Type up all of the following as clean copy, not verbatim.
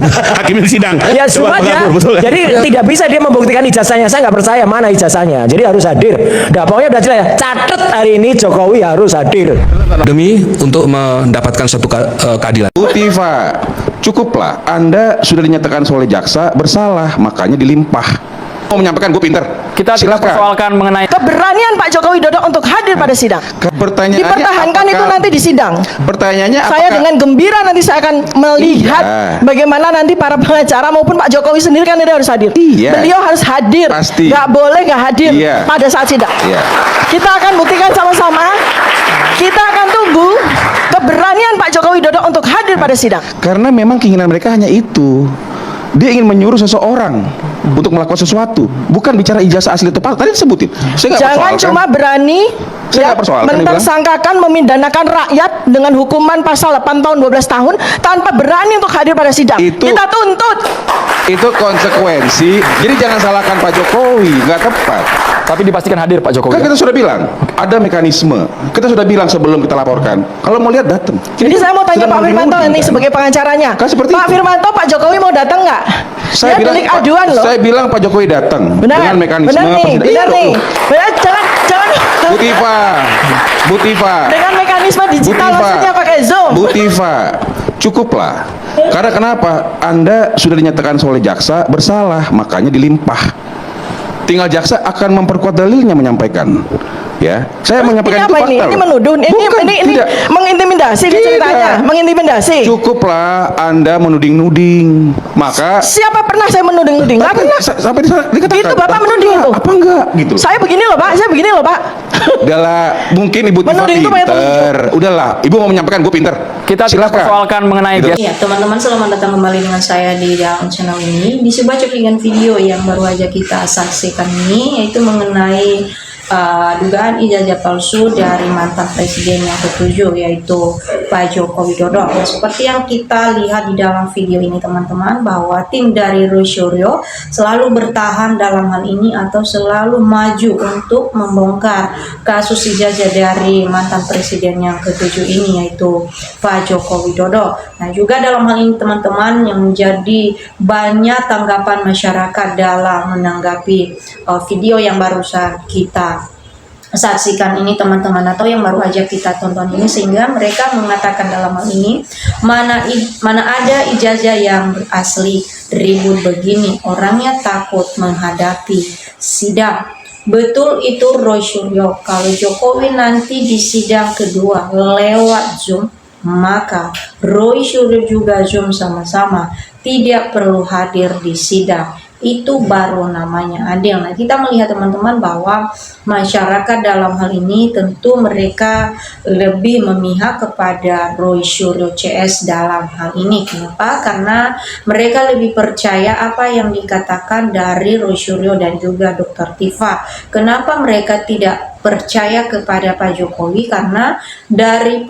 hakim yang sidang. Ya Coba semuanya. mengatur, betul. Jadi tidak bisa dia membuktikan ijazahnya. Saya nggak percaya mana ijazahnya. Jadi harus hadir. Nah, pokoknya udah jelas ya. Catat hari ini Jokowi harus hadir. Demi untuk mendapatkan suatu keadilan. Bu Tiva, cukuplah. Anda sudah dinyatakan oleh jaksa bersalah, makanya dilimpah. Mau menyampaikan gue pinter. Kita silakan. persoalkan mengenai Keberanian Pak Joko Widodo untuk hadir pada sidang. Pertanyaannya Dipertahankan itu nanti di sidang. Pertanyaannya Saya apakah dengan gembira nanti saya akan melihat Iya. bagaimana nanti para pengacara maupun Pak Jokowi sendiri kan dia harus hadir. Iya. Beliau harus hadir. Pasti. Nggak boleh nggak hadir Iya. pada saat sidang. Iya. Kita akan buktikan sama-sama. Kita akan tunggu keberanian Pak Joko Widodo untuk hadir pada sidang. Karena memang keinginan mereka hanya itu. Dia ingin menyuruh seseorang untuk melakukan sesuatu, bukan bicara ijazah asli atau palsu. Tadi disebutin. Saya nggak Jangan persoalkan. cuma berani Saya nggak persoalkan, mentersangkakan, memidanakan rakyat dengan hukuman pasal 8 tahun 12 tahun tanpa berani untuk hadir pada sidang. Kita tuntut. Itu konsekuensi. Jadi jangan salahkan Pak Jokowi, nggak tepat. tapi dipastikan hadir Pak Jokowi. Kan kita sudah bilang ada mekanisme. Kita sudah bilang sebelum kita laporkan. Kalau mau lihat datang. Jadi saya mau tanya sudah Pak Firmanto menuding, ini kan? sebagai pengacaranya. Kan seperti Pak itu. Firmanto, Pak Jokowi mau datang nggak? Saya Dia bilang delik aduan loh. Saya bilang Pak Jokowi datang Benar, dengan mekanisme benar nih, persidangan. benar Iya nih. loh. Benar, jangan. Bu Tiva. Dengan mekanisme digital Bu Tiva. maksudnya pakai Zoom. Bu Tiva, cukuplah. Karena kenapa? Anda sudah dinyatakan oleh jaksa bersalah, makanya dilimpah. Tinggal jaksa akan memperkuat dalilnya menyampaikan. Ya, saya menyampaikan itu apa fakta. ini loh. menuduh, ini Bukan, tidak. mengintimidasi dia ceritanya, mengintimidasi. Cukuplah Anda menuding-nuding. Maka Siapa pernah saya menuding-nuding? Nggak pernah. sampai dikatakan. Itu Bapak menuding itu. Apa enggak gitu. Saya begini loh Pak, saya begini loh Pak. Udahlah, mungkin Ibu Tiva Menuding itu banyak pinter. Udahlah, Ibu mau menyampaikan gue pinter. Kita silakan. persoalkan mengenai Gitu. Ya, teman-teman, selamat datang kembali dengan saya di dalam channel ini. Di sebuah cuplikan video yang baru aja kita saksikan ini, yaitu mengenai dugaan ijazah palsu dari mantan presiden yang ke-7, yaitu Pak Joko Widodo. Nah, seperti yang kita lihat di dalam video ini teman-teman, bahwa tim dari Roy Suryo selalu bertahan dalam hal ini atau selalu maju untuk membongkar kasus ijazah dari mantan presiden yang ke-7 ini, yaitu Pak Joko Widodo. Nah, juga dalam hal ini teman-teman, yang menjadi banyak tanggapan masyarakat dalam menanggapi video yang barusan kita saksikan ini teman-teman, atau yang baru aja kita tonton ini, sehingga mereka mengatakan dalam hal ini, mana ada ijazah yang asli, ribut begini, orangnya takut menghadapi sidang. Betul itu Roy Suryo, kalau Jokowi nanti di sidang kedua lewat Zoom, maka Roy Suryo juga Zoom sama-sama, tidak perlu hadir di sidang. Itu baru namanya adil. Nah, kita melihat teman-teman bahwa masyarakat dalam hal ini tentu mereka lebih memihak kepada Roy Suryo CS dalam hal ini. Kenapa? Karena mereka lebih percaya apa yang dikatakan dari Roy Suryo dan juga Dr. Tiva. Kenapa mereka tidak percaya kepada Pak Jokowi? Karena dari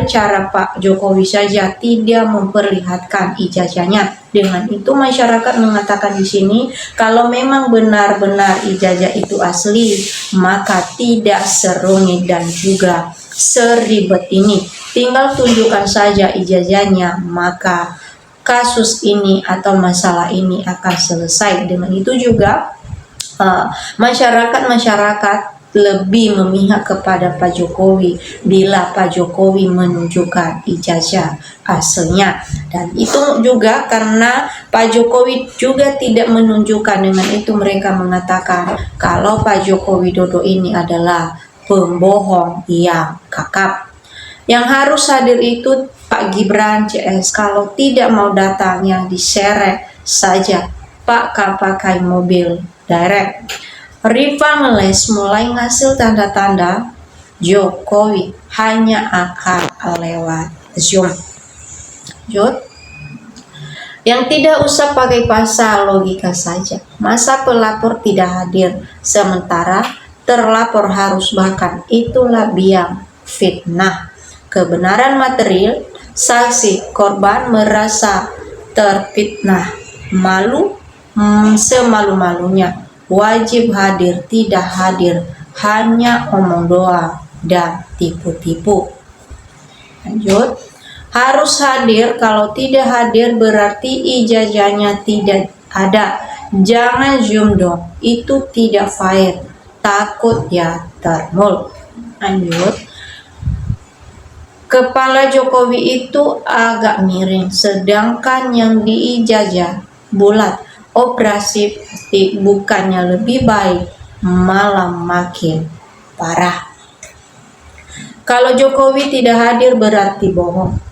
cara Pak Jokowi saja tidak memperlihatkan ijazahnya. Dengan itu masyarakat mengatakan di sini, kalau memang benar-benar ijazah itu asli, maka tidak serumit dan juga seribet ini. Tinggal tunjukkan saja ijazahnya, maka kasus ini atau masalah ini akan selesai. Dengan itu juga masyarakat lebih memihak kepada Pak Jokowi bila Pak Jokowi menunjukkan ijazah aslinya. Dan itu juga karena Pak Jokowi juga tidak menunjukkan, dengan itu mereka mengatakan kalau Pak Joko Widodo ini adalah pembohong yang kakap. Yang harus hadir itu Pak Gibran CS, kalau tidak mau datang yang diseret saja Pak pakai mobil direct. Riva Meles mulai ngasih tanda-tanda Jokowi hanya akan lewat Zoom. Yang tidak usah pakai pasal logika saja. Masa pelapor tidak hadir sementara terlapor harus, bahkan itulah biang fitnah. Kebenaran material, saksi korban merasa terfitnah, malu semalu-malunya. Wajib hadir, tidak hadir hanya omong doang dan tipu-tipu. Lanjut, Harus hadir, kalau tidak hadir berarti ijazahnya tidak ada. Jangan zoom dong, itu tidak fair. Takut ya termul. Lanjut. Kepala Jokowi itu agak miring, sedangkan yang diijazah bulat. Operasi plastik bukannya lebih baik, malah makin parah. Kalau Jokowi tidak hadir berarti bohong.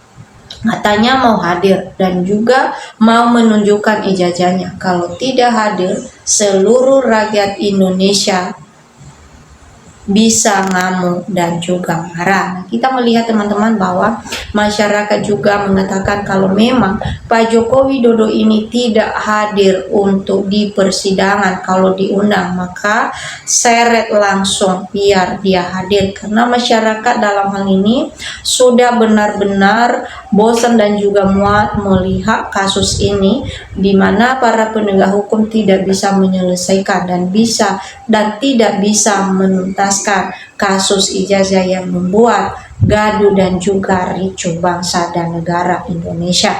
Katanya mau hadir dan juga mau menunjukkan ijazahnya. Kalau tidak hadir, seluruh rakyat Indonesia bisa ngamuk dan juga marah. Nah, kita melihat teman-teman bahwa masyarakat juga mengatakan kalau memang Pak Joko Widodo ini tidak hadir untuk di persidangan, kalau diundang maka seret langsung biar dia hadir, karena masyarakat dalam hal ini sudah benar-benar bosan dan juga muat melihat kasus ini, di mana para penegak hukum tidak bisa menyelesaikan dan tidak bisa menuntaskan kasus ijazah yang membuat gaduh dan juga ricuh bangsa dan negara Indonesia.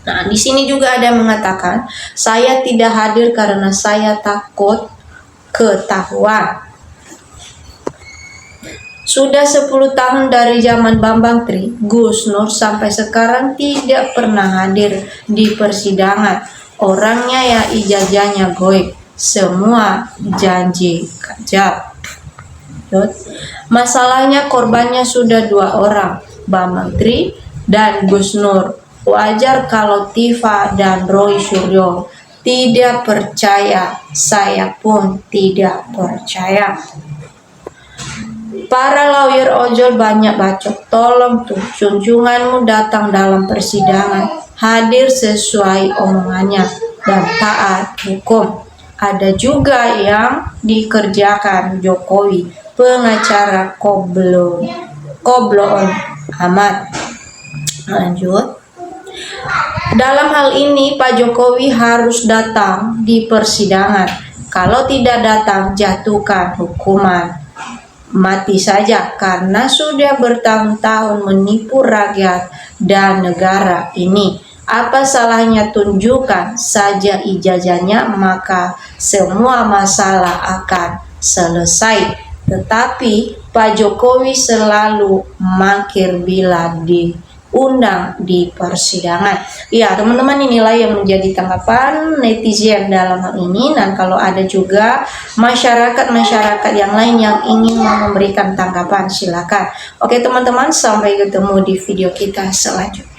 Nah, di sini juga ada yang mengatakan, saya tidak hadir karena saya takut ketahuan. Sudah 10 tahun dari zaman Bambang Tri, Gus Nur sampai sekarang tidak pernah hadir di persidangan. Orangnya ya ijazahnya goib, semua janji kajab. Masalahnya korbannya sudah 2 orang, Bambang Tri dan Gus Nur. Wajar kalau Tifa dan Roy Suryo tidak percaya, saya pun tidak percaya. Para lawyer ojol banyak bacot, tolong tuh junjunganmu datang dalam persidangan, hadir sesuai omongannya dan taat hukum. Ada juga yang dikerjakan Jokowi, pengacara kobloon amat. Lanjut. Dalam hal ini Pak Jokowi harus datang di persidangan. Kalau tidak datang, jatuhkan hukuman mati saja, karena sudah bertahun-tahun menipu rakyat dan negara ini. Apa salahnya tunjukkan saja ijazahnya, maka semua masalah akan selesai. Tetapi Pak Jokowi selalu mangkir bila diundang di persidangan. Ya teman-teman, inilah yang menjadi tanggapan netizen dalam hal ini. Dan kalau ada juga masyarakat yang lain yang ingin memberikan tanggapan, silakan. Oke teman-teman, sampai ketemu di video kita selanjutnya.